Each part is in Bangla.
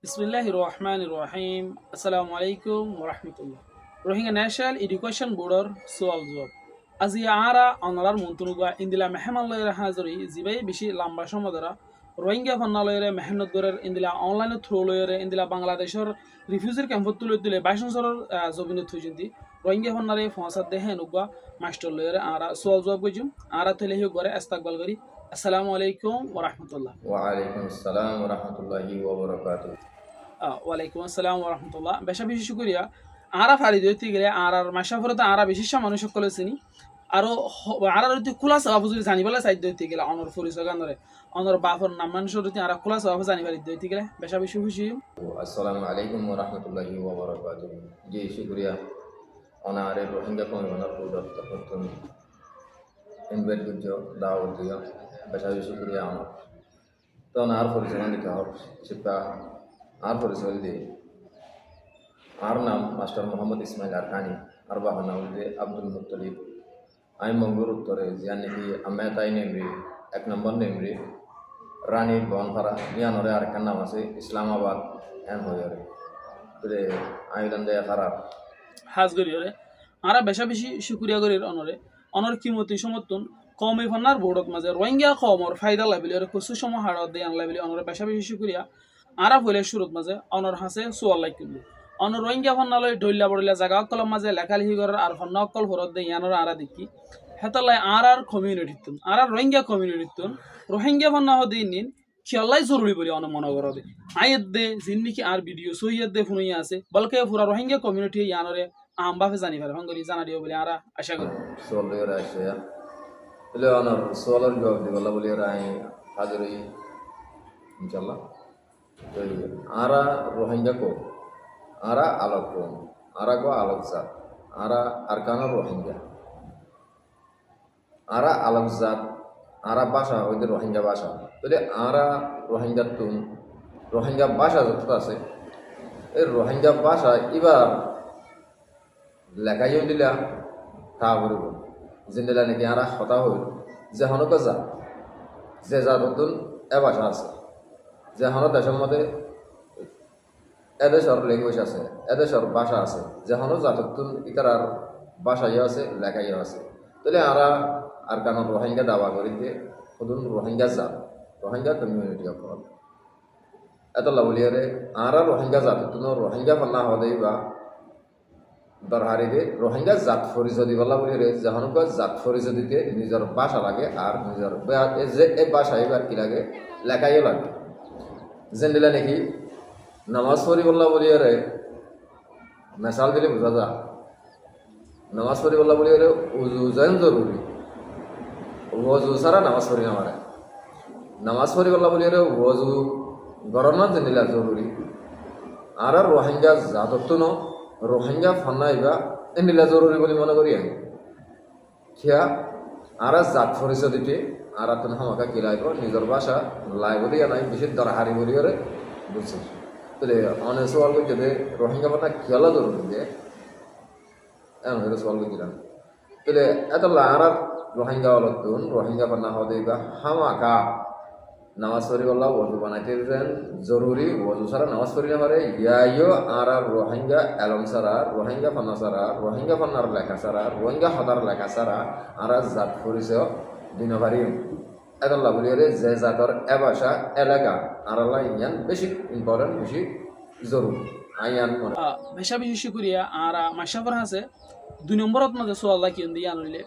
বিসমিল্লাহির রহমানির রহিম। আসসালামু আলাইকুম ওরহমতুল্লাহ। রোহিঙ্গা ন্যাশনাল এডুকেশন বোর্ডর সোয়াল জবাব আজি আরা অনারার মন্ত্রণুগা ইন্দিলা মেহমানলয়ের হাজরি জিবাই বেশি লম্বা সময় ধরা রোহিঙ্গা ফান্নালয়ের মেহনত দরের ইন্দিলা অনলাইনে থ্রু লয়ের ইন্দিলা বাংলাদেশের রিফিউজির ক্যাম্পত তুলে তুলে 22 বছরের জবিনে থুইছিন্তি রোহিঙ্গা ফান্নারে ফসাদ দেহে নুগা মাস্টার লয়ের আরা সোয়াল জবাব কইছুম আরা তেলে হিউ করে ইস্তাকবাল করি। আসসালামু আলাইকুম ওরহমতুল্লাহ। ওয়ালাইকুম আসসালাম রহমতুল্লাহি ওবরাকাতুহ। ওয়ালাইকুম আসসালাম ওরহমতুল্লাহ। বেশা বেশি শুক্রিয়া। আরা ফারি দইতে গেলে আর মাসাফরতে আরা বিশিষ্ট মানুষ সকলে চিনি আরো আরা যদি খোলা স্বভাব যদি জানিবলে চাই দইতে গেলে অনর পরিচয় গানরে অনর বাপর নাম মানুষের যদি আরা খোলা স্বভাব জানি পারি দইতে গেলে বেশা বেশি খুশি। আসসালামু আলাইকুম রহমতুল্লাহি ওবরাকাতুহ। জি শুক্রিয়া। অনারে রোহিঙ্গা কমিউনার প্রদত্ত প্রথম ইনভাইট করছো দাওয়াত দিয়া বেশা শুক্রিয়া আমার তো আর পরিচয় দিতে হোক শিক্ষা আর পরিচয় দিয়ে আর নাম মাস্টার মোহাম্মদ ইসমাইল আরকানি আর বাবার নাম হচ্ছে আব্দুল মুত্তলিব। আমি মঙ্গলুর উত্তরে জিয়ান নাকি আমি তাই নেমরি 1 নম্বর নেমরি রানী বনপাড়া ইয়ানরে আরেকটার নাম আছে ইসলামাবাদ এন হয়ে তুলে আইলান দেয়া খারাপ হাজ করি ওরে আরা বেশা বেশি শুক্রিয়া করি অনরে অনর কিমতি সমর্থন কমে ফান্নার বোর্ডত মাঝে রোহিঙ্গা কমর ফায়দা লাভিলি ওরে কিছু সময় হাড়ত দিয়ে আনলাবিলি অনরে বেশা বেশি শুক্রিয়া। আরা হইলে শুরুত মাঝে অনর হাসে সোয়াল লাইকুম অনর রোহিঙ্গা ফান্নালয় ডইলা বড়িলা জায়গা অকলম মাঝে লেখালেখি করার আর ফান্না অকল ভরত দিয়ে ইয়ানর আরা দেখি হেতালাই আর কমিউনিটিতুন আর রোহিঙ্গা কমিউনিটিতুন রোহিঙ্গা ফান্না হদিন নিন খেয়ালাই জরুরি বলে অনেক মনে করবে আয়ের দে যিন নাকি আর ভিডিও সহিয়ার দে ফোনই আছে বলকে পুরা রোহিঙ্গা কমিউনিটি ইয়ানরে আমবাফে জানি পারে ভাঙ্গরি জানা দিও বলে আরা আশা করি সোলের আসে বলে অনর সোলের জবাব দিবলা বলি রাই হাজরি ইনশাল্লাহ। তো আরা রোহিঙ্গা কো আরা আলোক কোন আরা গো আলোক জাত আরা আরকানা রোহিঙ্গা আরা আলোক জাত আরা ভাষা ওদের রোহিঙ্গা ভাষা বলে আরা রোহিঙ্গার তুন রোহিঙ্গা ভাষা যত আছে এই রোহিঙ্গা ভাষা এবার লেখাইও দিলা তা বলব যেদিলা নাকি আরা হতা হইল যে হনক জাত যে জাত নতুন এ ভাষা আছে যে হন দেশের মধ্যে এদেশের ল্যাঙ্গুয়েজ আছে এদেশের ভাষা আছে যে হন জাততুন ইতার ভাষাইও আছে লেখাইও আছে তাহলে আরা আর কারণ রোহিঙ্গা দাবা করিতে শুধুন রোহিঙ্গা জাত রোহিঙ্গা কমিউনিটি অকল এতলা বলিয়ারে আরা রোহিঙ্গা জাততুন রোহিঙ্গা ফান্না হদেই বা দরহারিতে রোহিঙ্গা জাত পরিচয় দিবলা বলিয়ারে যখন জাত পরিচয় দিতে নিজের ভাষা লাগে আর নিজের যে এই ভাষা এবার কি লাগে লেখাইও লাগে যেদিলা নাকি নামাজ পড়িবল্লা বলিয়ারে মেসাল দিলে বোঝা যা নামাজ পড়িবল্লা বলিয়ারে উজু যেন জরুরি ওজু ছাড়া নামাজ পড়ি না মারে নামাজ পড়িবল্লা বলিয়ারে ওজু গরমা যেদিলা জরুরি আর রোহিঙ্গা জাতত্ব ন রোহিঙ্গা ফান্নাইবা এনিলা জরুরি বলে মনে করি আমি খেয়া আর জাত পরিচয় দিতে আর তুমি হামাকা কি লাইব নিজের ভাষা লাইব দিয়া নাই বেশি দরহারি বলিয়ারে বুঝছি তাহলে অনেক সওয়াল করছে যে রোহিঙ্গা ফান্না খেলা জরুরি যে এমন হয়ে সওয়াল করছিলাম তাহলে এত আর রোহিঙ্গা অলতুন রোহিঙ্গা ফান্না হওয়া দিবা হামাকা নামাজ পড়ি বললা ওজু বানাইতে দেন জরুরি ওজু ছাড়া নামাজ পড়ি না পারে ইয়াইও আর রোহিঙ্গা এলম ছাড়া রোহিঙ্গা ফান্না ছাড়া রোহিঙ্গা ফান্নার লেখা ছাড়া রোহিঙ্গা হতার লেখা ছাড়া আর জাত পরিচয় দিন পারি এতলা বলি যে জাতর এ ভাষা এলাকা আর আল্লাহ ইয়ান বেশি ইম্পর্টেন্ট বেশি জরুরি আইয়ান বেশা বেশি শুক্রিয়া। আর মাসাফর হাসে 2 নম্বরত মাঝে সোয়াল লাকিন দিয়ে আনলে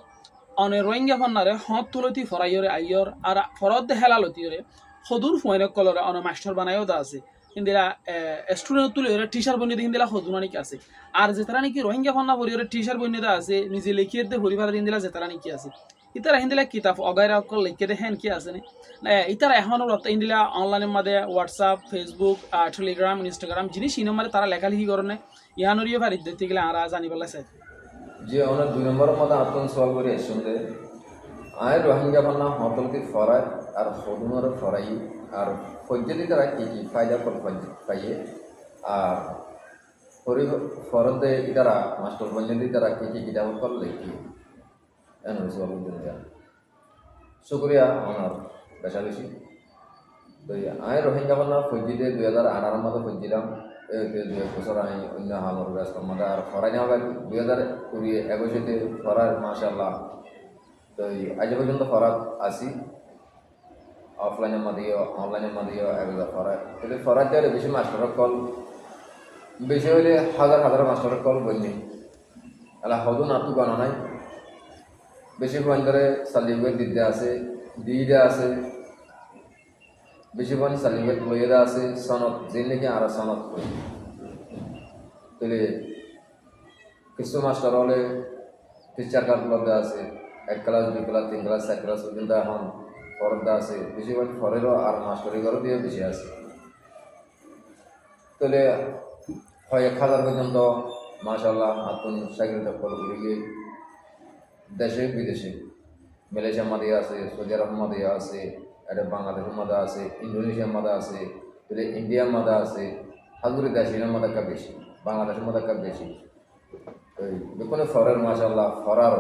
অনে রোহিঙ্গা ফান্নারে হত তুলতি ফরাইয়রে আইয়র আর ফরত দে হেলালতিরে সদুর ফয়নক কলরে অনে মাস্টার বানায়ও দা আছে ইন্দিরা স্টুডেন্ট তুলে টিচার বনি দিন দিলা সদুনানিক আছে আর যেতারা নাকি রোহিঙ্গা ফান্না পরিয়রে টিচার বনি দা আছে নিজে লিখিয়ে দে পরিবার দিন দিলা যেতারা নাকি আছে ইতারা হিন্দিলা কিতাব অগাইরা অকল লিখে দে হেন কি আছে নে ইতারা এখনো ইন্দিলা অনলাইনের মাঝে হোয়াটসঅ্যাপ ফেসবুক টেলিগ্রাম ইনস্টাগ্রাম জিনিস ইনের মাঝে তারা লেখালেখি করে ইহানরিও পারি দিতে গেলে আর জানি বলা চাই যে অনেক 2 নম্বরের মধ্যে আত্মন সওয়াল করে শুনতে আয় রোহিঙ্গা ফান্না হতলতি ফরায় আর সদুমার ফরাই আর ফৈদ্যতি তারা কি কি ফায়দা কল পাইয়ে আর ফরদে ইতারা মাস্টার বন্যদি তারা কি কি কিতাব কল লেখি এন সওয়াল শুক্রিয়া আমার বেশা বেশি তো আমি রোহিঙ্গা বান্না ফৌজিতে 2018 মধ্যে ফৌজিলাম 2 বছর আমি অন্য হামর ব্যস্ত মধ্যে আর ফরাই নেওয়া 2021-তে ফরার মাশাআল্লাহ তো আজ পর্যন্ত ফরাত আসি অফলাইনের মাধ্যমে অনলাইনের মাধ্যমে একবার ফরাই কিন্তু ফরাইতে হলে বেশি মাস্টারের কল বেশি হলে হাজার হাজার মাস্টারের কল বলনি এলা হদু নাতু বানা নাই বেশি পয়েন্ট ধরে সার্টিফিকেট দিতে আছে দিয়ে আছে বেশি পয়েন্ট সার্টিফিকেট লইয়ে আছে সনদ যে নাকি আর সনদ তাহলে কিছু মাস্টার হলে টিচার কার্ড লব্ধ আছে 1 ক্লাস 2 ক্লাস 3 ক্লাস 4 ক্লাস পর্যন্ত এখন ফরদা আছে বেশি পয়েন্ট ফরেরও আর মাস্টারি ঘরও দিয়ে বেশি আছে তাহলে হয় 1000 পর্যন্ত মাশাআল্লাহ আতুন চাকরি দখল করে গিয়ে দেশে বিদেশে মালয়েশিয়ার মধ্যে আছে সৌদি আরব মধ্যে আছে এটা বাংলাদেশের মধ্যে আছে ইন্দোনেশিয়ার মধ্যে আছে তাহলে ইন্ডিয়ার মধ্যে আছে হাজুরি দেশের মধ্যে একটা বেশি বাংলাদেশের মধ্যে একটা বেশি তো কোনো ফরের মাশাআল্লাহ ফরার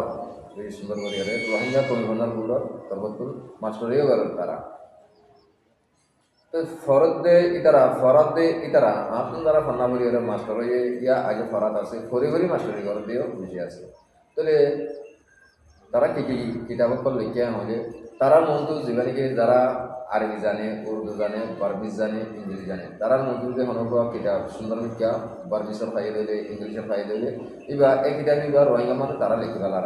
বেশি সুন্দর করে রোহিঙ্গা কমিশনার গুলোর সর্বোত্তম মাস্টারিও করেন তারা তো ফরদ দে ইতারা আপন দ্বারা ফন্না বলি মাস্টার ইয়া আগে ফরাত আছে ফরি ফরি মাস্টারি করে দিয়েও বেশি আছে তাহলে তারা কি কি কিতাব লিখে হলে তারা মন্তু জীবনীকে যারা আরবি জানে উর্দু জানে বার্মিজ জানে ইংলিশ জানে তারা মন্ত্রীদের হনক কিতাব সুন্দর লিখা বার্মিসের ফাইয়ে দিলে ইংলিশের ফাইয়ে দিলে এবার এই কিতাব এবার রোহিঙ্গা মানে তারা লিখে ফেলার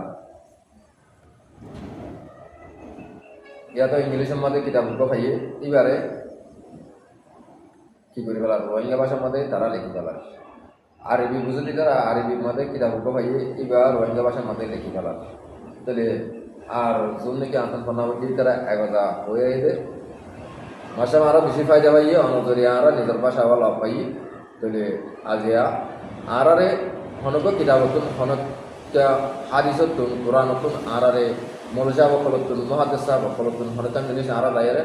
ইয়া তো ইংলিশের মধ্যে কিতাব ফাইয়ে এবারে কি করে ফেলার রোহিঙ্গা ভাষার মধ্যে তারা লিখে ফেলার আরবি বুঝলি তারা আরবির মধ্যে কিতাব ফাইয়ে এবার রোহিঙ্গা ভাষার মধ্যে লিখে ফেলার তাহলে আর জন্য কি আন্তন ফন্নাবটি তারা একদা হয়ে এসে ভাষা আরও বেশি ফায়দা পাইয়ে অনজরিয়া আর নিজের ভাষা আবার লাভ পাই তাহলে আজিয়া আরে হনক কিতাবতুন হনক হাদিসতুন কোরআনতুন আরে মরজা বকলতুন মহাদেসা বকলতুন হনকান জিনিস আরা দায়রে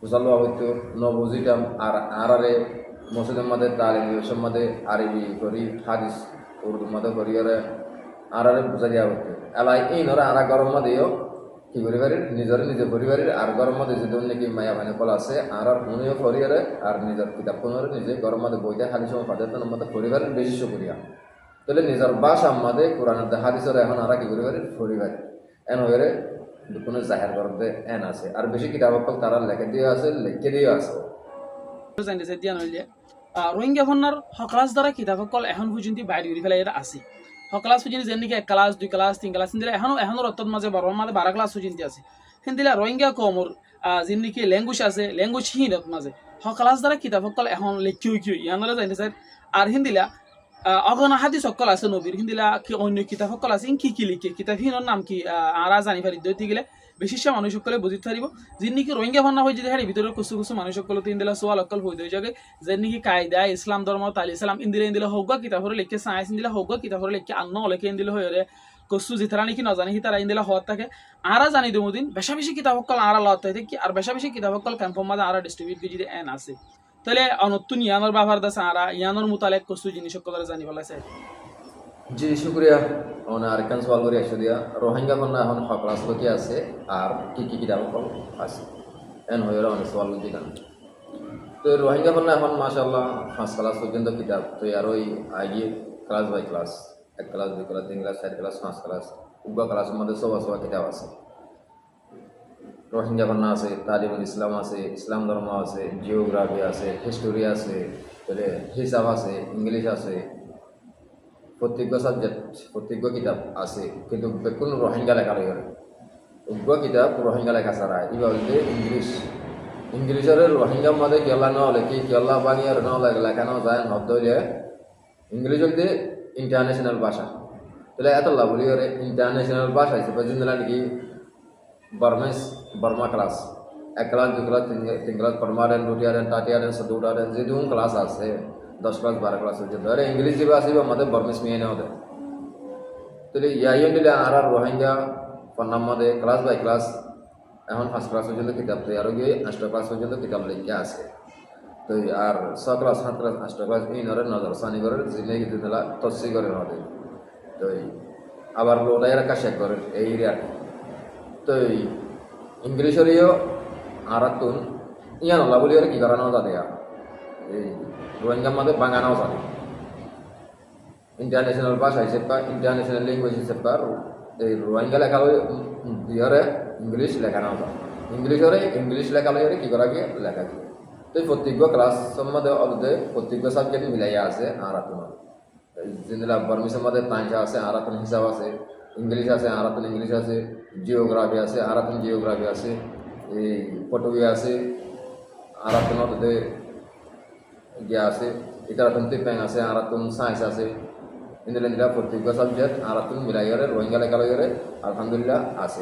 বুঝালো হয়তো নবজিটাম আর আরে মসজিদের মধ্যে তালিম মধ্যে আরবি করি হাদিস উর্দুর মধ্যে করি আরে বুঝা দেওয়া হতো এলাই এই নরা আর গরম মধ্যেও কি পরিবারের নিজে পরিবারের আর গরম মধ্যে যে নাকি মায়া ভানে কল আছে আর মনেও করিয়ারে আর নিজের কিতাব কোনোর নিজে গরম মধ্যে বইতে হাদিস ফাদের মধ্যে পরিবারের বেশি সুক্রিয়া তাহলে নিজের বাসা মধ্যে কোরআনের হাদিসের এখন আর কি পরিবারের পরিবার এন হয়ে কোনো জাহের করতে এন আছে আর বেশি কিতাব তারা লেখে দিয়ে আছে লিখে দিয়ে আছে রোহিঙ্গা ফন্নার হকলাস দ্বারা কিতাব এখন পর্যন্ত বাইরে উড়ি ফেলাই আছে ক্লাস পর্যন্ত যেন নাকি 1 ক্লাস 2 ক্লাস 3 ক্লাস কিন্তু এখনো রত্তর মাঝে বড় মাঝে 12 ক্লাস পর্যন্ত আছে কিন্তু রোহিঙ্গা কমর যেন নাকি ল্যাঙ্গুয়েজ আছে ল্যাঙ্গুয়েজ হিনত মাঝে ক্লাস দ্বারা কিতাব এখন লেখিও কি ইয়ানরা জানি স্যার আর হিন্দিলা অগনা হাদিস সকল আছে নবীর হিন্দিলা কি অন্য কিতাব সকল আছে কি কি লিখে কিতাব হিনর নাম কি আরা জানি পারি দইতে গেলে বিশেষ মানুষ সকলে বুঝিতে পারিব যে নাকি রোহিঙ্গা ভান্না হয়ে যদি হারি ভিতরে কিছু মানুষ সকলে তো ইন্দিলা সোয়াল অকল হয়ে যায় জায়গায় যে নাকি কায়দা ইসলাম ধর্ম তালি ইসলাম ইন্দিলা হোক কিতাবরে লিখে সায়েন্স ইন্দিলা হোক কিতাবরে লিখে আন্ন লেখে ইন্দিলা হয়ে কসু জিতারা নাকি নজানি সি তারা ইন্দিলা হওয়ার থাকে আরা জানি দেবো দিন বেশা বেশি কিতাব সকল আরা লওয়ার থাকে কি আর বেশা বেশি কিতাব সকল কনফার্ম মাঝে আরা ডিস্ট্রিবিউট যদি এন আছে তাহলে নতুন ইয়ানোর ব্যবহার দাস আরা ইয়ানোর মোতালেক কসু জিনিস সকল জানি বলাছে জি শুক্রিয়া আরেকখান সওয়াল করি একশো দিয়া রোহিঙ্গা কন্যা এখন ক্লাস লোকে আছে আর কি কি কিতাব আছে এন হয়ে অনেক সওয়াল দিলাম তো রোহিঙ্গা কন্যা এখন মাশাআল্লাহ 5 ক্লাস পর্যন্ত কিতাব তো আর ওই আগে class by class 1 class 2 class 3 class 4 class 5 class উগ্র ক্লাসের মধ্যে সব কিতাব আছে রোহিঙ্গা কন্যা আছে তালিমুল ইসলাম আছে ইসলাম ধর্ম আছে জিওগ্রাফি আছে হিস্টোরি আছে তাহলে হিসাব আছে ইংলিশ আছে প্রত্যেক সাবজেক্ট প্রত্যেক কিতাব আছে কিন্তু কোন রোহিঙ্গা লেখা রয়ে উগ্র কিতাব রোহিঙ্গা লেখা ছাড়া এবার ইংলিশের রোহিঙ্গার মধ্যে কেলা নহলে কি কেলা বানিয়ে লেখানো যায় নদলে ইংলিশ হলে ইন্টারন্যাশনাল ভাষা তাহলে এত লাভ বলি ইন্টারন্যাশনাল ভাষা হিসেবে জন্য নাকি বর্মা class 1 class 2 class 3 class permanent রুটিয়ারেন টাটিয়ারেন সদুটারেন যে ক্লাস আছে 10 ক্লাস 12 ক্লাস পর্যন্ত আরে ইংলিশ যে আসবে আমাদের বর্মিস মেয়ে নেওয়া দেয় তাহলে ইয়াইন দিলে আর রোহিঙ্গা পন্নার মধ্যে ক্লাস বাই ক্লাস এখন 5 ক্লাস পর্যন্ত কিতাব তৈরি আরো গিয়ে 8 ক্লাস পর্যন্ত কিতাব লিখে আছে তো আর 6 ক্লাস 7 ক্লাস 8 ক্লাস এই নরে নজর সানি করে জিলে গিয়ে দিলা তসি করে হবে তো আবার লোডাইরা কাশে করে এই রিয়া তো ইংলিশেরও আরাতুন ইয়ান আল্লাহ বলি কি করানো যাবে এই রোহিঙ্গার মধ্যে বাঙানাও যাবে ইন্টারন্যাশনাল ভাষা হিসেবে বা ইন্টারন্যাশনাল ল্যাঙ্গুয়েজ হিসেবে বা এই রোহিঙ্গা লেখা ইয়রে ইংলিশ লেখানো যায় ইংলিশ লেখা লইরে কি করা গিয়ে লেখা গিয়ে তো প্রত্যেক ক্লাস মধ্যে অদে প্রত্যেক সাবজেক্ট মিলাইয়া আছে আর আপনার যেগুলা বর্মিসের মধ্যে তাইসা আছে আর আপনার হিসাব আছে ইংলিশ আছে আর আপনার ইংলিশ আছে জিওগ্রাফি আছে আর আপনার জিওগ্রাফি আছে এই পটুয়া আছে আর আপনার অদে ইয়ে আছে এটা আপনার তিপ্যাং আছে আর আপনার সায়েন্স আছে ইন্দিলা প্রত্যেক সাবজেক্ট আর আপনার মিলাইয়ারে রোহিঙ্গা লেখা লইরে আলহামদুলিল্লাহ আছে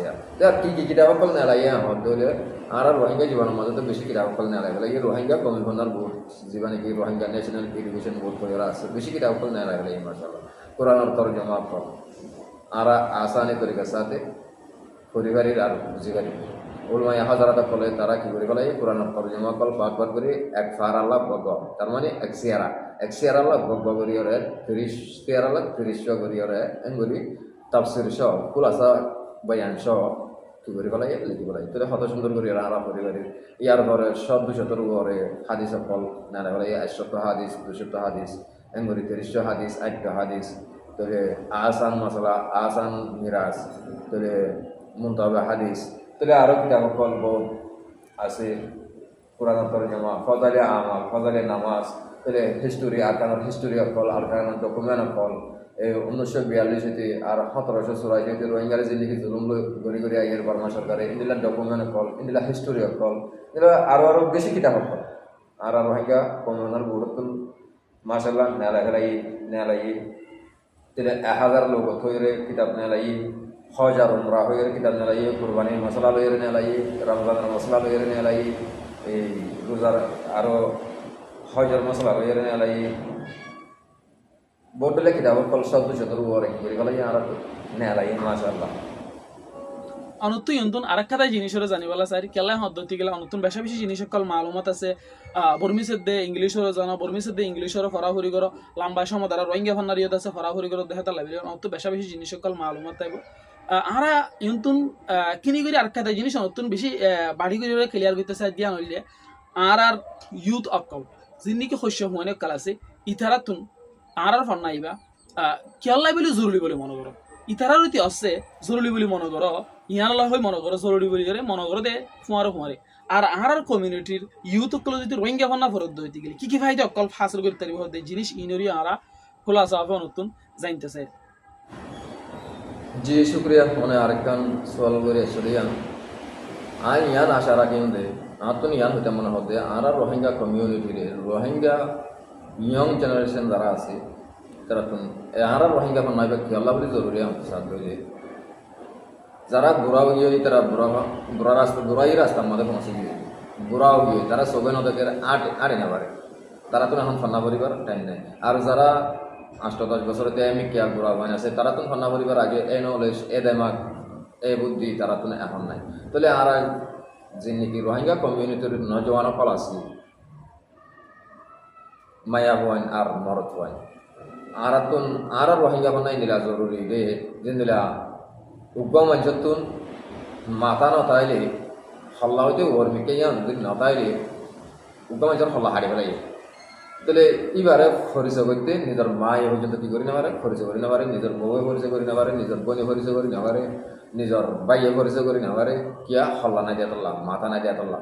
আর কি কিতাব কল নেলাইয়া হলে আর রোহিঙ্গা জীবনের মধ্যে তো বেশি কিতাব কল নেলাই গেলে এই রোহিঙ্গা কমিশনার বোর্ড জীবনে কি রোহিঙ্গা ন্যাশনাল এডুকেশন বোর্ড করে আছে বেশি কিতাব কল নেলাই গেলে এই মাসাল্লাহ কোরআনের তরজমা কল আর আসানি তরিকার সাথে পরিবারের আর বুঝিবারি ওলমাই হাজারাটা ফলে তারা কি করে ফেলে কোরআনের তরজমা কল পাক করে এক ফার আল্লাহ ভগ তার মানে এক সিয়ারা আল্লাহ ভগ করিয়রে 30 সিয়ার আল্লাহ 30 করিয়রে এনগুলি তাফসির সহ খুলাসা বয়ান সহ কি করে ফেলাই লিখি ফেলাই তোরা কত সুন্দর করে আরা পরিবারের ইয়ার ঘরে সব 200 ঘরে হাদিস ফল না ফেলাই 100 হাদিস 200 হাদিস এনগুলি 30 হাদিস 8 হাদিস তোরে আসান মশলা আসান মিরাজ তোরে মুনতাবা হাদিস তোরে আরো কিতাব ফল বহুত আছে কোরআন তরজমা ফজালে আমাল ফজালে নামাজ তোরে হিস্টোরি আরকানের হিস্টোরি ফল আরকানের ডকুমেন্ট ফল এই 1942 আর 1784 রোহিঙ্গার জিন্দিগি জুলুম গড়ি গড়ি আইয়ের বর্মা সরকারে ইন্দিলা ডকুমেন্ট কল ইন্দিলা হিস্টোরি কল এগুলো আরো বেশি কিতাব কল আর রোহিঙ্গা কমিউনাল গুরুত্ব মাশাআল্লাহ নেলাই তেলে 1000 লোক থইরে কিতাব নেলাই হাজার উমরা হইরে কিতাব নেলাই কুরবানি মশলা লইরে নেলাই রমজানের মশলা লইরে নেলাই এই রোজার আরো হাজার মশলা লইরে নেলাই বোর্ডলে কিতাব কল সব 200 উপরে কি করে গলাই আর নেলাই মাশাআল্লাহ অনুত্তু ইন্তন আরেকটা জিনিসরে জানিবালা চাই কেলা পদ্ধতি গেলা অনুত্তন বেশা বেশি জিনিস সকল মালুমাত আছে বর্মিসের দে ইংলিশরে জানা বর্মিসের দে ইংলিশরে ফরাফরি করো লম্বা সময় দ্বারা রোহিঙ্গা ফান্নারিয়ত আছে ফরাফরি করো দেখাতা লাগবে অনুত্তু বেশা বেশি জিনিস সকল মালুমাত তাইব আরা ইন্তন কিনি করে আরেকটা জিনিস অনুত্তন বেশি বাড়ি করে ক্লিয়ার করতে চাই দিয়া নইলে আর ইউথ অকল জিন্দিকে শস্য হুয়ানে কাল আছে ইতারাতুন আর ফান্নাইবা কেলাই বলে জরুরি বলে মনে করো ইতারার রীতি আছে জরুরি বলে মনে করো ইয়ানলা হয়ে মনে করো জরুরি বলে করে মনে করো দে ফুয়ারে আর কমিউনিটির ইউথ অকল যদি রোহিঙ্গা ফান্না ফরত দইতে গেলে কি ফাইদা অকল হাসিল করতে পারিব দে জিনিস ইনরি আরা খোলা যাবে নতুন জানতে চাই জি শুক্রিয়া মনে আরেকখান সোয়াল করে চলিয়ান আই ইয়ান আশা রাখেন দে আতন ইয়ান হইতে মনে হতে আর রোহিঙ্গা কমিউনিটির রোহিঙ্গা ইয়ং জেনারেশন যারা আছে তারা তো আর রোহিঙ্গা বানাইবে কি আল্লাহ বলে জরুরি আমাদের সাথে যে যারা বুড়াও গিয়ে তারা বুড়াই রাস্তার মধ্যে পৌঁছে গিয়ে বুড়াও গিয়ে তারা সবে নদীকে আড়ে না পারে তারা তো এখন ফান্না পরিবার টাইম নেই আর যারা 8-10 বছরতে আমি কে বুড়া বান আছে তারা তো ফান্না পরিবার আগে এই নলেজ এ দেমাগ এই বুদ্ধি তারা তো এখন নাই তাহলে আর যে নাকি রোহিঙ্গা কমিউনিটির নজওয়ান ফল আছে মায়া হন আর মরত হন আর রোহিঙ্গা বানাই নিলা জরুরি রে যেদিলা উগ্র মঞ্চতুন মাথা নতাইলে হল্লা হইতে গরমিকে যদি নতাইলে উগ্র মঞ্চের হল্লা হারিয়ে ফেলাই তাহলে এবারে পরিচয় করতে নিজের মায়ে পর্যন্ত কি করি না পারে পরিচয় করি না পারে নিজের বউয়ে পরিচয় করি না পারে নিজের বোনে পরিচয় করি না পারে নিজের বাইয়ে পরিচয় করি না পারে কিয়া হল্লা না দিয়া তল্লা মাথা না দিয়া তল্লা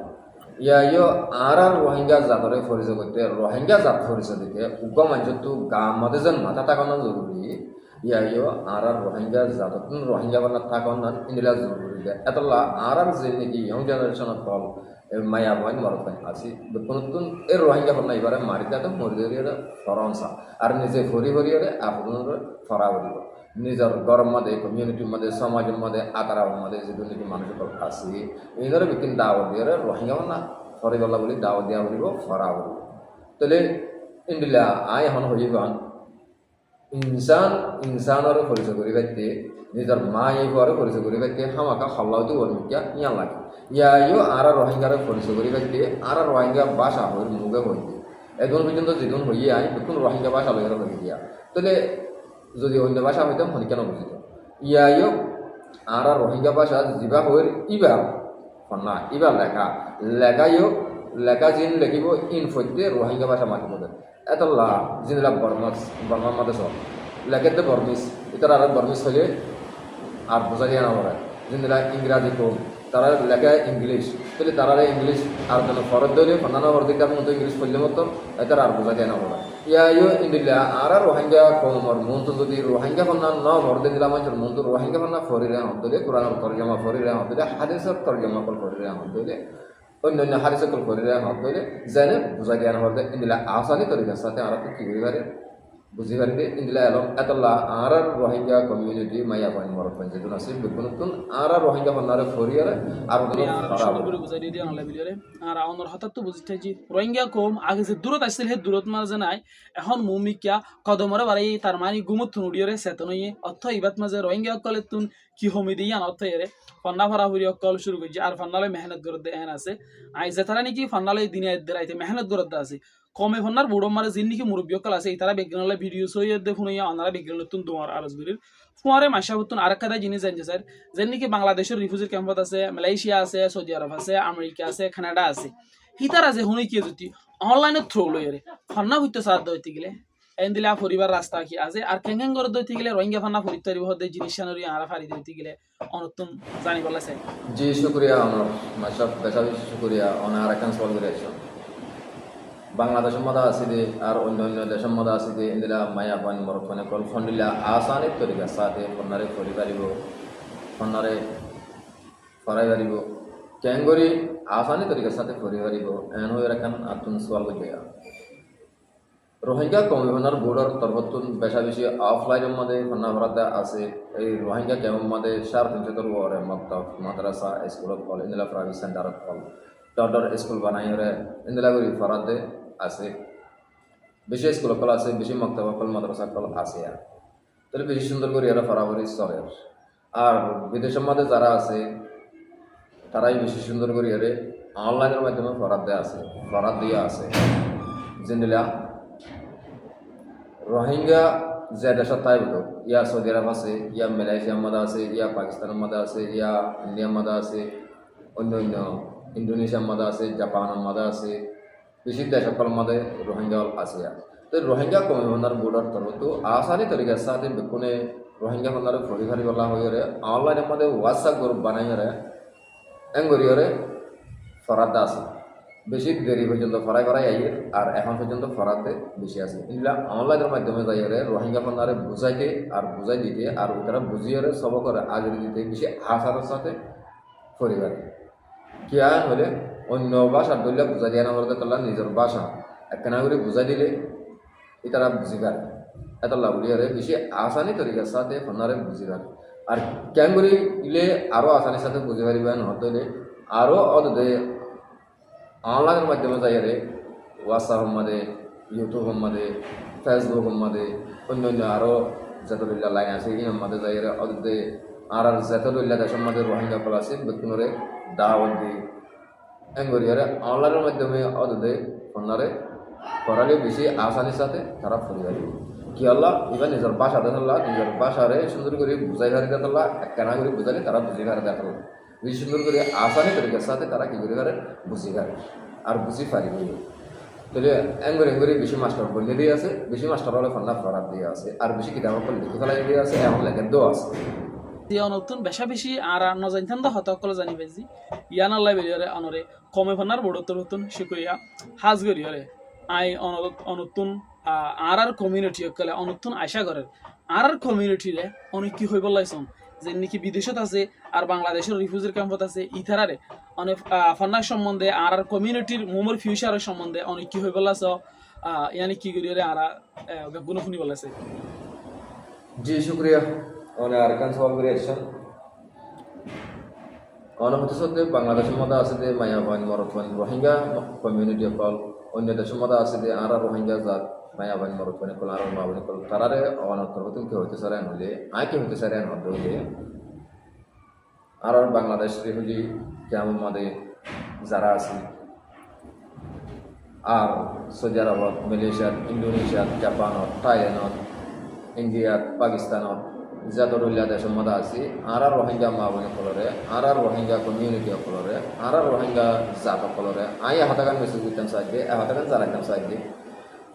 ইয়ো আর রোহিঙ্গা জাতরে পরিচয় করতে রোহিঙ্গা জাত পরিচয় দিতে উগ্র মঞ্চতো গাঁ মধ্যে যেন মাথা তাকানো জরুরি ইয়ো আর রোহিঙ্গা জাততুন রোহিঙ্গা বানা তাকানো ইন্দিলা জরুরি এতলা আর যে নাকি ইয়ং জেনারেশনের ফল মায়া বইন মরত আছে নতুন এই রোহিঙ্গা ফল এবারে মারিতে তো মরিদরিয়ে ফরনসা আর নিজে ফরি ফরিয়ে আপনার ফরা করিব নিজের গরম মধ্যে কমিউনিটির মধ্যে সমাজের মধ্যে আকারার মধ্যে যে দুর্নীতি মানুষের আছে এইগুলো বিকিন দাওয়াত দিয়ে রোহিঙ্গা না ফরিবল্লা বলি দাওয়াত দিয়া বলিব ফরা বলিব তাহলে ইন্দিলা আই এখন হইবান ইনসানরে পরিচয় করি পাইতে নিজের মা এই পরে পরিচয় করি পাইতে হামাকা হল্লাহতে বর্মিকা ইয়ান লাগে ইয়ো আর রোহিঙ্গারে পরিচয় করি পাইতে আর রোহিঙ্গা ভাষা হই মুখে হইতে এখন পর্যন্ত যেদিন হইয়ে আই তখন রোহিঙ্গা ভাষা লইয়ার হয়ে দিয়া তাহলে যদি অন্য ভাষা হইতাম হনি কেন বুঝিত ইয়ো আর রোহিঙ্গা ভাষা যা হইর ইবা না ইবা লেখাইও লেখা জিন লিখিব ইন ফৈদ্যে রোহিঙ্গা ভাষা মাতি মধ্যে এতলা জিনলা বর্মার মাঝে সব লেখাতে বর্মিস ইতার আর বর্মিস হলে আর বোঝা দিয়ে না বলে জিনলা ইংরাজি কম তারা লেখা ইংলিশ তাহলে তারা ইংলিশ আর যেন ফরত দিলে ফন্দানো হরদিকার মতো ইংলিশ পড়লে মতো এটার আর বোঝা দিয়ে না বলে ইয়ো ইন্দিলা আর রোহিঙ্গা কমর মন যদি রোহিঙ্গা ফন্না ন হরদে দিলাম মন তো রোহিঙ্গা ফন্না ফরিরে হতে কোরআনের তর্জমা ফরিরে হতে হাদিসের তর্জমা কল ফরিরে হতে অন্যান্য হাদিসে কল ফরিরে হতে জেনে বোঝা জ্ঞান হরদে ইন্দিলা আসানি তরিকার সাথে আর কি করি বুঝি পারি ইন্দিলা এলম এতলা আর রোহিঙ্গা কমিউনিটি মাইয়া পয়েন্ট মরত পয়েন্ট যেগুলো আছে বিপুনতুন আর রোহিঙ্গা ফন্নারে ফরিয়ারে আর বুঝাই দিয়ে আনলা বিলিয়ারে আর অনর হঠাৎ তো বুঝতে যে রোহিঙ্গা কম আগে যে দূরত আসছিল সেই দূরত মাঝে নাই এখন মুমিকিয়া কদমরে বাড়াই তার মানে গুমত নুডিয়রে সেতনই অর্থ ইবাত মাঝে রোহিঙ্গা কলে তুন কি হমি দিয়ে অর্থ এরে ফন্না ফরা হুরি অকল শুরু করছে আর ফান্নালে মেহনত করতে এন আছে আই যে তারা নাকি ফান্নালে দিনে রাইতে মেহনত করতে আছে কমে ফন্নার বুড়ো মারে যিন নাকি মুরব্বী অকল আছে এই তারা বিজ্ঞানলে ভিডিও সইয়ে দেখুন অনারা বিজ্ঞান নতুন দোয়ার আরজগুলির ফুয়ারে মাসাবতুন আর একটা জিনিস জানছে স্যার যেন নাকি বাংলাদেশের রিফিউজির ক্যাম্পত আছে মালয়েশিয়া আছে সৌদি আরব আছে আমেরিকা আছে কানাডা আছে হিতারা যে শুনি কি যদি অনলাইনে থ্রো লইরে ফান্না হইতে সাহায্য হইতে গেলে এন দিলা পরিবার রাস্তা কি আছে আর কেঙ্গেন করে দইতে গেলে রোহিঙ্গা ফান্না পরিত্যারি হতে জিনিস সানরি আরা ফারি দইতে গেলে অনতুন জানি বলেছে জি শুক্রিয়া আমার মাসাব বেশাবি শুক্রিয়া অনার একখান সওয়াল করে বাংলাদেশের মধ্যে আছে যে আর অন্য অন্য দেশের মধ্যে আছে যে ইন্দিরা মায়া পানি মরফনে কল ফন্ডিলা আসানির তরিকার সাথে ফন্নারে ফরি পারিব ফন্নারে ফরাই পারিব ক্যাঙ্গরি আসানি তরিকার সাথে ফরি পারিব এন হয়ে রাখান আতুন সোয়াল করবে রোহিঙ্গা কমিশনার বোর্ডের তরফতুন বেশা বেশি অফলাইনের মধ্যে ফন্না ভরাতে আছে এই রোহিঙ্গা ক্যাম্পের মধ্যে 350 ওরে মক্তব মাদ্রাসা স্কুলত কল ইন্দিরা প্রাইভেট সেন্টারত কল ডর স্কুল বানাই হরে ইন্দিরা করি ফরাতে আছে বেশি স্কুল কল আছে বেশি মক্তব কল মাদ্রাসা কল আছে আর তাহলে বেশি সুন্দর করে এরা ফরাবরি চলে আর বিদেশের মধ্যে যারা আছে তারাই বেশি সুন্দর করে এরে অনলাইনের মাধ্যমে ফরাত দেওয়া আছে ফরাত দিয়ে আছে জিন্দিলা রোহিঙ্গা যে দেশত তাই বলো ইয়া সৌদি আরব আছে ইয়া মালয়েশিয়ার মধ্যে আছে ইয়া পাকিস্তানের মধ্যে আছে ইয়া ইন্ডিয়ার মধ্যে আছে অন্য অন্য ইন্দোনেশিয়ার মধ্যে আছে জাপানের মধ্যে আছে বেশি দেশকল মধ্যে রোহিঙ্গা আছে তো রোহিঙ্গা কমিশনার বোর্ডের তরফ তো আসানি তরিকার সাথে বেকুনে রোহিঙ্গা ফন্দারে ফরি ফারি বলা হয়ে অনলাইনের মধ্যে হোয়াটসঅ্যাপ গ্রুপ বানাই এঙ্গরি ফরাত আছে বেশি দেরি পর্যন্ত ফরাই আইয়ে আর এখন পর্যন্ত ফরাতে বেশি আছে এগুলা অনলাইনের মাধ্যমে যাই রোহিঙ্গা ফন্দারে বুঝাইতে আর বুঝাই দিতে আর ওরা বুঝিয়ে সব করে আগে দিতে বেশি আশার সাথে পরিবারে কিয়া হলে অন্য ভাষার দলিয়া বুঝাই দিয়া না করতে তারা নিজের ভাষা একখানা করে বুঝাই দিলে তারা বুঝি পারে এত লাভলিয়ারে বেশি আসানি তরিকার সাথে ফোনারে বুঝি পারে আর কেন করে ইলে আরও আসানির সাথে বুঝি পারিবে নহলে আরও অদে অনলাইনের মাধ্যমে যাইয়ারে হোয়াটসঅ্যাপ মধ্যে ইউটিউব মধ্যে ফেসবুক মধ্যে অন্য অন্য আরও যতগুলা লাইন আছে ইনার মধ্যে যাইয়ারে অদে আর যতগুলা দেশের মধ্যে রোহিঙ্গা কল আছে বেতনরে দাওয়াত দিই এঙ্গরিয়ারে অনলাইনের মাধ্যমে অদে ফোনারে করালে বেশি আসানির সাথে তারা পরিবার কি আল্লাহ এবার নিজের ভাষা দেখাল্লা নিজের ভাষারে সুন্দর করে বুঝাই হারি দেখাল্লা একখানা করে বুঝালে তারা বুঝি হারে দেখাল্লা বেশি সুন্দর করে আসানি তরিকার সাথে তারা কি করে হারে বুঝি হারে আর বুঝি পারি তাহলে এঙ্গরি বেশি মাস্টার বললে দিয়ে আছে বেশি মাস্টার হলে ফন্না ফরাত দিয়ে আছে আর বেশি কিতাব লিখে ফেলাই দিয়ে আছে এখন লেখেন দেওয়া আছে নতুন বেশা বেশি আর নজাইন দা হতকল জানি বেজি ইয়ান আল্লাহ বেরিয়ারে অনরে কমে ফান্নার বড়তর নতুন শুকরিয়া হাজ গরিয়রে আই অনতুন আর কমিউনিটি কলে অনতুন আশা করেন আর কমিউনিটিরে অনেক কি হইব লাইছন যে নাকি বিদেশত আছে আর বাংলাদেশের রিফিউজির ক্যাম্পত আছে ইথারারে অনেক ফান্নার সম্বন্ধে আর কমিউনিটির মোমর ফিউচারের সম্বন্ধে অনেক কি হইব লাইছ ইয়ানি কি করিয়রে আর গুণ শুনি বলাইছে জি শুক্রিয়া অনেক আর কান সওয়াল করে আসছেন অনেক হতে সত্ত্বে বাংলাদেশের মধ্যে আছে যে মায়াবান মরফান রোহিঙ্গা কমিউনিটি কল অন্য দেশের মধ্যে আছে যে আর রোহিঙ্গা জাত মায়াবান মরফান কল আর মাবানি কল তারারে অনর্থর হতে কেউ হইতে সারেন হলে আয় কি হইতে সারেন হতে হইলে আর বাংলাদেশ রিফিউজি ক্যাম্পের মধ্যে যারা আছে আর সৌদি আরবত মালয়েশিয়াত ইন্দোনেশিয়াত জাপানত থাইল্যান্ডত ইন্ডিয়াত পাকিস্তানত জাতরুল্লা দেশের মধ্যে আছি আর রোহিঙ্গা মা বোন কলরে আর রোহিঙ্গা কমিউনিটি কলরে আর রোহিঙ্গা জাত কলরে আই হাতাগান মেসেজ দিতাম সাইডে হাতাগান জানাইতাম সাইডে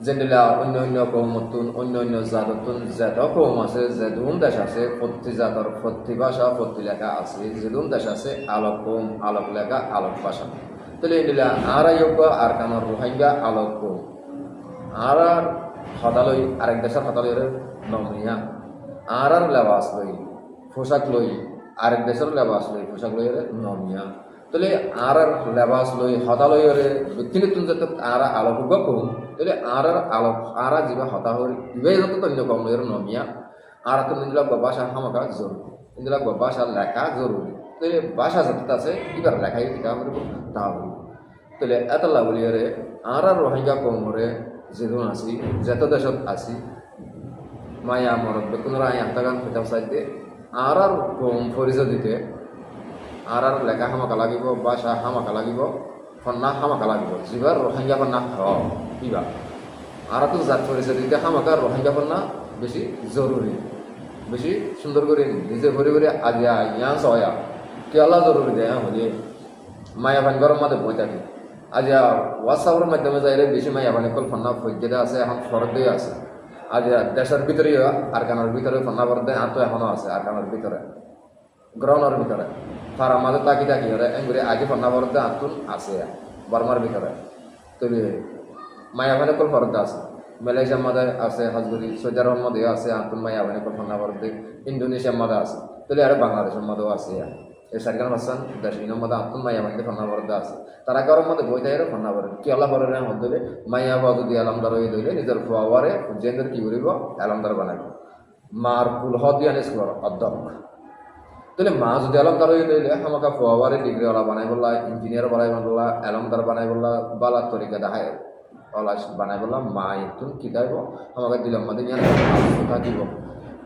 যেগুলা অন্য অন্য কৌমতুন অন্য অন্য জাততুন জাত কৌম আছে যেদুন দেশ আছে প্রতি জাতর প্রতি ভাষা প্রতি লেখা আছে যেদুন দেশ আছে আলোক কৌম আলোক লেখা আলোক ভাষা তাহলে এগুলা আর যোগ্য আর কান রোহিঙ্গা আলোক কৌম আর হতালই আরেক দেশের হতালয়ের নমিয়া আর লেবাস লই পোশাক লই আরেক দেশের লেবাস লই পোশাক লইয়ের নমিয়া তাহলে আর লেবাস লই হতালয়ের ব্যক্তিগত যাতে আর আলোক কম তাহলে আর আলোক আর যা হতা হল ইবাই যত তন্য কম লইয়ের নমিয়া আর তো নিলা বাসা হামাকা জরুরি নিলা বাসা লেখা জরুরি তাহলে ভাষা যত আছে এবার লেখাই টিকা করব তা হল তাহলে এত লাভলিয়ারে আর রোহিঙ্গা কমরে যেদিন আছি যত দেশত আছি মায়া মরদ বেকুনরা আই হাতাগান খেতাম সাইডে আর কম পরিচয় দিতে আর লেখা হামাকা লাগিব ভাষা হামাকা লাগিব ফন্না হামাকা লাগিব যিবার রোহিঙ্গা ফন্না কিবা আর তো জাত পরিচয় দিতে হামাকা রোহিঙ্গা ফন্না বেশি জরুরি বেশি সুন্দর করে নিজে ভরে ভরে আজিয়া ইয়া সয়া কেলা জরুরি দেয় হলে মায়া ভাঙ্গর মাঝে বই থাকি আজিয়া হোয়াটসঅ্যাপের মাধ্যমে যাইলে বেশি মায়া ভানিকল ফন্না ফৈদ্যে আছে এখন ফরদে আছে আজ দেশের ভিতরেও আর কানের ভিতরে ফন্নাবর দেয় আর তো এখনও আছে আর কানের ভিতরে গ্রহণের ভিতরে ফার আমাদের তাকি তাকি হরে এমনি আগে ফন্নাবর দেয় আতুন আছে বর্মার ভিতরে তবে মায়া ভানিকল ফরদে আছে মালয়েশিয়ার মধ্যে আছে হজগুড়ি সৌদি আরবের মধ্যেও আছে আতুন মায়া ভানিকল ফন্নাবর দেয় ইন্দোনেশিয়ার মধ্যে আছে তাহলে আর বাংলাদেশের মধ্যেও আছে এই সারকার ভাষণ দেশ ইনোর মধ্যে আতুন মায়া ভানিতে ফন্নাবর দেয় আছে তারা কারোর মধ্যে বই থাকে ফন্নাবর কি আল্লাহ বরের হলে মাইয়া বা যদি আলমদার হয়ে দিলে নিজের ফুয়ারে জেন্দের কি করিব আলমদার বানাইব মার কুল হদিয়ান স্কুলের অধ্যক্ষ তাহলে মা যদি আলমদার হয়ে দিলে আমাকে ফুয়ারে ডিগ্রিওয়ালা বানাই বললা ইঞ্জিনিয়ার বানাই বললা আলমদার বানাই বললা বালা তরিকা দেখায় ওলা বানাই বললা মা ইতুন কি দাইব আমাকে দিলাম মাদের দিব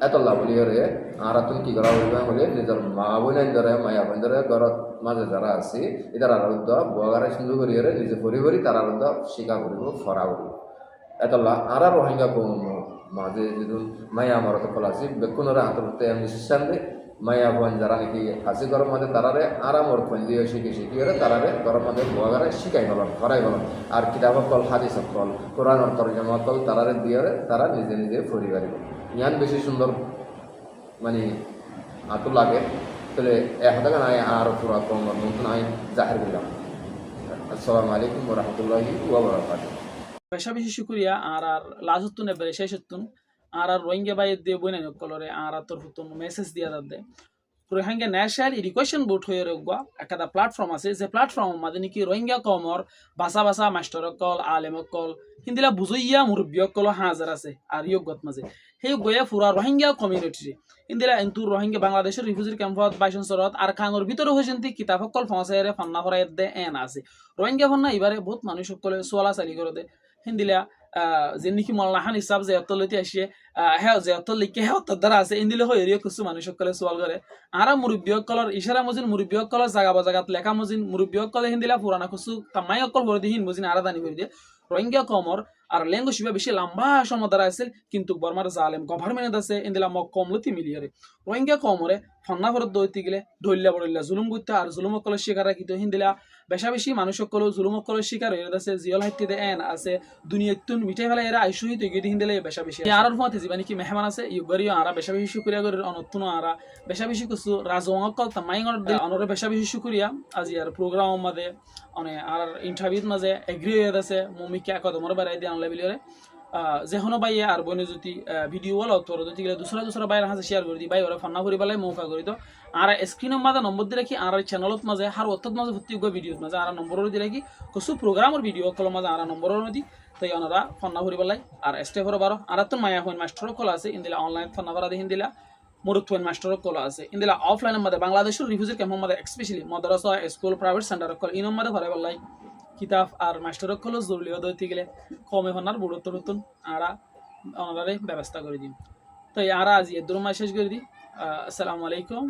এত লাভলি হরে আর তুমি কি করা বলে নিজের মা বোনের ধরে মায়া বোন ধরে ঘরত মাঝে যারা আছে এটার আরোগ্য বগারে সুন্দর করি হরে নিজে ভরি ভরি তার আরোগ্য স্বীকার করিব ফরা করিব এতলা আর রোহিঙ্গা কম মাঝে যদি মায়া আমার তো ফল আছে বেকুনরা আন্তর্জাতিক এমনি শিক্ষান দে মায়া বোন যারা নাকি আছে ঘরের মধ্যে তারারে আরামর ফোন দিয়ে শিখি শিখি হরে তারারে ঘরের মধ্যে বগারে শিখাই গেল ফরাই গেল আর কিতাব কল হাদিস কল কোরআন তর্জমা কল তারারে দিয়ে তারা নিজে নিজে ফরি পারিব ইয়ান বেশি সুন্দর মানে আতো লাগে তাহলে এখন আয় আর পুরা কম নতুন আইন জাহির করলাম আসসালামু আলাইকুম রহমতুল্লাহি বেশা বেশি শুক্রিয়া আর লাজতুন এবারে শেষতুন আর রোহিঙ্গা বাইর দিয়ে বই নাই কলরে আর তোর হুতুন মেসেজ দিয়া দে রোহিঙ্গা ন্যাশনাল এডুকেশন বোর্ড হয়ে রোগা একটা প্ল্যাটফর্ম আছে যে প্ল্যাটফর্ম মাঝে নাকি রোহিঙ্গা কমর বাসা বাসা মাস্টার কল আলেম কল হিন্দিলা বুঝইয়া মুরব্বী কল হাজার আছে আর ইয়গত মাঝে সেই গয়া ফুরা রোহিঙ্গা কমিউনিটি ইন্দিলা কিন্তু রোহিঙ্গা বাংলাদেশের রিফিউজি ক্যাম্পত বাইশন সরত আর খাঙর ভিতরে হয়েছেন কিতাব সকল ফসাইরে ফান্না ফরাই দে এন আছে রোহিঙ্গা ফান্না এবারে বহুত মানুষ সকলে সোয়ালা চালি করে দে হিন্দিলা যে নাকি মল্লাহান হিসাব যে অতলতি আসিয়ে হ্যাঁ যে অত লিখে হ্যাঁ অত দ্বারা আছে ইন্দিলে হয়ে কিছু মানুষ সকলে সোয়াল করে আর মুরব্বী কলর ইশারা মজিন মুরব্বী কলর জাগা বাজাগাত লেখা মজিন মুরব্বী কলে হিন্দিলা পুরানা কিছু তামাই অকল করে দিয়ে হিন মজিন আরাদানি করে দিয়ে রোহিঙ্গা কমর আর ল্যাঙ্গুয়েজ বেশি লম্বা সময় দ্বারা আছে কিন্তু বর্মার জালেম গভর্নমেন্ট আছে ইন্দিলা মক কমলতি মিলিয়ারে রোহিঙ্গা কমরে ফন্না ভরত দইতে গেলে ধরলা বড়লা জুলুম করতে আর জুলুম কলের শিকার রাখিত হিন্দিলা বেশা বেশি মানুষ সকলেও জুলুম কলের শিকার হয়ে আছে জিয়ল হাইতে এন আছে দুনিয়াতুন মিঠাই ফেলা এরা আইসুহিত গিয়ে হিন্দিলা বেশা বেশি আর ফতে জীবানি কি মেহমান আছে ইউবারিও আরা বেশা বেশি শুক্রিয়া করে অনতুন আরা বেশা বেশি কিছু রাজওয়াকল তামাইঙর অনরে বেশা বেশি শুক্রিয়া আজি আর প্রোগ্রাম মাঝে অনে আর ইন্টারভিউত মাঝে এগ্রি হয়ে আছে মমিকে একদমর বাড়াই দিয়ে আনলে বিলিয়রে যেহনো ভাই আর বনে যদি ভিডিও বলো তোর যদি দুসরা বাইরের হাতে শেয়ার করে দিই ভাই ওরা ফান্না করি পেলাই মৌকা করি তো আর স্ক্রিনের মাঝে নম্বর দিয়ে রাখি আর চ্যানেলত মাঝে আর অর্থাৎ মাঝে ভর্তি ভিডিওর মাঝে আর নম্বরও দিয়ে রাখি কিছু প্রোগ্রামের ভিডিও কল মাঝে আর নম্বরও দিই তাই ওনারা ফান্না করি পেলাই আর স্টেপর বারো আর তো মায়া হইন মাস্টারও কল আছে ইন্দিলা অনলাইন ফান্না করা দিয়ে হিন্দিলা মুরুত্তোন মাস্টারও কল আছে ইন্দিলা অফলাইনের মধ্যে বাংলাদেশের রিফিউজি ক্যাম্পের মধ্যে স্পেশালি মাদ্রাসা স্কুল প্রাইভেট সেন্টার কল ইনোর মধ্যে ভরে পেলাই কিতাব আর মাস্টারও কল জরুরি হতে গেলে কমে ফান্নার বুড়ত্তর নতুন আরা ওনারে ব্যবস্থা করে দিই তো আর আজ এর শেষ করে দিই আসসালামু আলাইকুম।